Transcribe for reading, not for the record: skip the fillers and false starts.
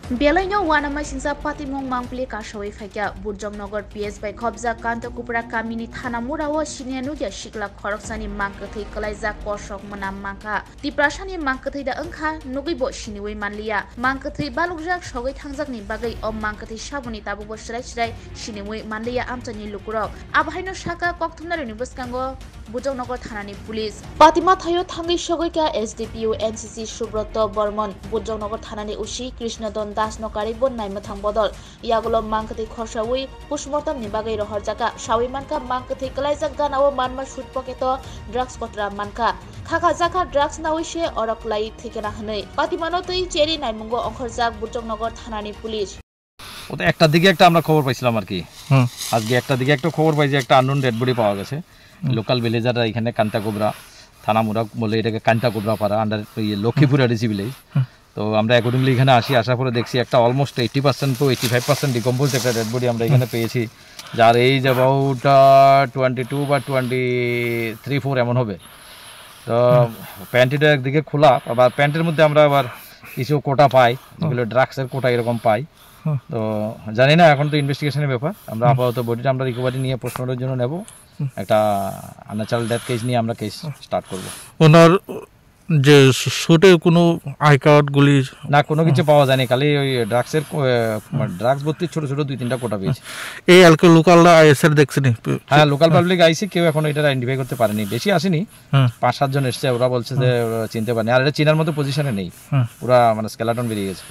Belaino wanama singsa patimong mangpli kashawi faikya Burjongnogar PS by Khobja Kanta Kupra Kamini Thana Murawa Shinenuya Shikla Khoroksani Mangkathi Kalaiza Koshok Manam Mangka Tiprashani Mangkathi da Angkha Nugibo Shiniwi Manlia Mangkathi Balugjak Shogoi Thangjakni Bagai Om Mangkathi Shabuni Tabubo Shrai Shiniwi Manlia Amtani Lukurok Abhaino Shaka Kokthumna Unibuskango Burjongnogar Thanani Police Patima Thayo Thangi Shogoika SDPU NCC Subroto Bormon Burjongnogar Thanani Ushi Krishnadon Das Nokari Bon Naimathang Bodol Yagulo Mangkathi Khorsawi Pushmortem ni Bagai Rohorjaka Shawi Manka Mangkathi Kalaijak Ganawo Manma Shoot Poketo Drugs Potra Manka Khaka Jaka Drugs Nawishe Orok Lai Thikena Hanei Patimano Tui Cheri Naimungo Onkhorjak Burjongnogar Thanani Police ওটা একটার দিকে একটা আমরা খবর পাইছিলাম আর কি আজকে একটার দিকে একটা খবর পাই যে একটা আননোন ডেড বডি পাওয়া গেছে লোকাল ভিলেজাররা এখানে কান্তাকোবরা থানামুরা বলে এটাকে কান্তাকোবরা পাড়া আন্ডার লক্ষ্মীপুর এডিসি ভিলেজ তো আমরা অ্যাকর্ডিংলি এখানে আসি আসার পরে দেখছি একটা অলমোস্ট 80% টু 85% ডিকম্পোজ একটা ডেড বডি আমরা এখানে পেয়েছি যার এইজ অ্যাবাউট 22 বা 23-4 এমন হবে তো প্যান্টিটা একদিকে খোলা আবার প্যান্টের মধ্যে আমরা আবার কিছু কোটা পাই যেগুলো ড্রাগসের কোটা এরকম পাই তো জানি না এখন তো ইনভেস্টিগেশনের ব্যাপার আমরা আপাতত বডিটা আমরা রিকভারি নিয়ে পোস্টমর্টমের জন্য নেব একটা আনন্যাচারাল ডেথ কেস নিয়ে আমরা কেস স্টার্ট করব ওনার যে শুটে কোনো আই কার্ডগুলি না কোনো কিছু পাওয়া যায়নি খালি ওই ড্রাগসের ড্রাগস ভর্তি ছোট ছোট 2-3টা কোটা পেয়েছি এই আলকে লোকালরা আইএসআর দেখছেন হ্যাঁ লোকাল পাবলিক আইসি কেউ এখন এটা আইডেন্টিফাই করতে পারেনি বেশি আসেনি 5-7 জন এসছে ওরা বলছে যে চিনতে পারেনি আর এটা চিনার মতো পজিশনে নেই পুরা মানে স্কেলাটন বেরিয়ে গেছে